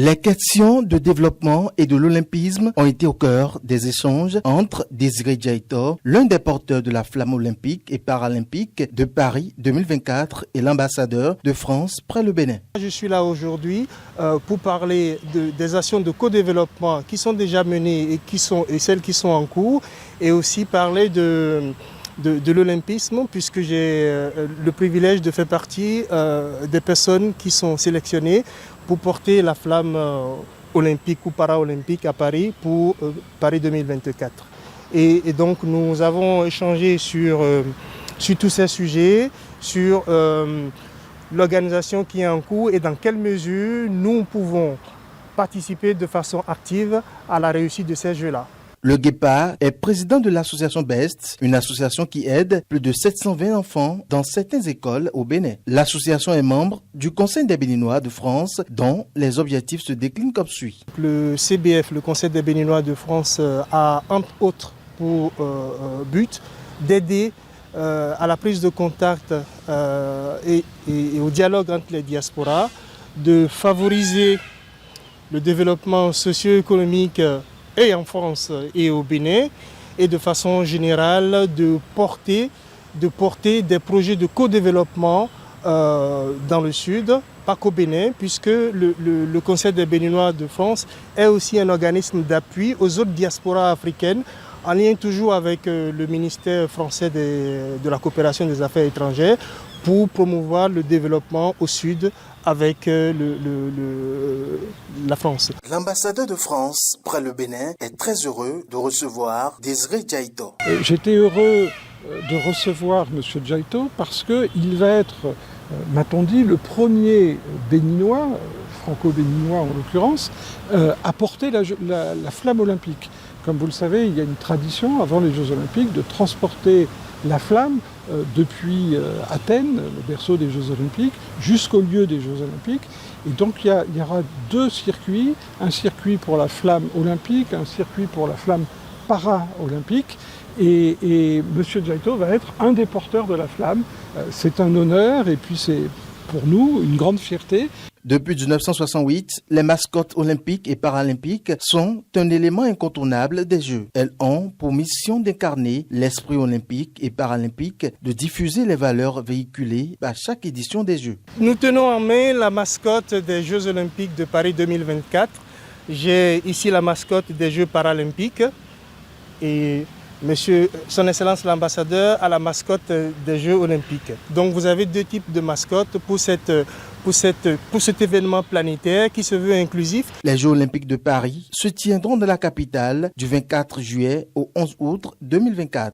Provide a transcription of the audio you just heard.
Les questions de développement et de l'olympisme ont été au cœur des échanges entre Désiré Diaito, l'un des porteurs de la flamme olympique et paralympique de Paris 2024, et l'ambassadeur de France près le Bénin. Je suis là aujourd'hui pour parler des actions de co-développement qui sont déjà menées et celles qui sont en cours, et aussi parler de l'olympisme, puisque j'ai le privilège de faire partie des personnes qui sont sélectionnées pour porter la flamme olympique ou paraolympique à Paris pour Paris 2024. Et donc nous avons échangé sur tous ces sujets, sur l'organisation qui est en cours et dans quelle mesure nous pouvons participer de façon active à la réussite de ces Jeux-là. Le Guépard est président de l'association BEST, une association qui aide plus de 720 enfants dans certaines écoles au Bénin. L'association est membre du Conseil des Béninois de France, dont les objectifs se déclinent comme suit. Le CBF, le Conseil des Béninois de France, a entre autres pour but d'aider à la prise de contact et au dialogue entre les diasporas, de favoriser le développement socio-économique et en France et au Bénin, et de façon générale de porter des projets de co-développement dans le Sud, pas qu'au Bénin, puisque le Conseil des Béninois de France est aussi un organisme d'appui aux autres diasporas africaines, en lien toujours avec le ministère français de la coopération des affaires étrangères, pour promouvoir le développement au Sud avec la France. L'ambassadeur de France près le Bénin est très heureux de recevoir Désiré Diaito. J'étais heureux de recevoir M. Diaito parce qu'il va être, m'a-t-on dit, le premier béninois, franco-béninois en l'occurrence, à porter la flamme olympique. Comme vous le savez, il y a une tradition avant les Jeux olympiques de transporter la flamme depuis Athènes, le berceau des Jeux olympiques, jusqu'au lieu des Jeux olympiques. Et donc il y aura deux circuits, un circuit pour la flamme olympique, un circuit pour la flamme para-olympique. Et M. Diaito va être un des porteurs de la flamme. C'est un honneur et puis c'est pour nous une grande fierté. Depuis 1968, les mascottes olympiques et paralympiques sont un élément incontournable des Jeux. Elles ont pour mission d'incarner l'esprit olympique et paralympique, de diffuser les valeurs véhiculées à chaque édition des Jeux. Nous tenons en main la mascotte des Jeux olympiques de Paris 2024. J'ai ici la mascotte des Jeux paralympiques et Son Excellence l'ambassadeur a la mascotte des Jeux olympiques. Donc vous avez deux types de mascottes pour cet événement planétaire qui se veut inclusif. Les Jeux olympiques de Paris se tiendront dans la capitale du 24 juillet au 11 août 2024.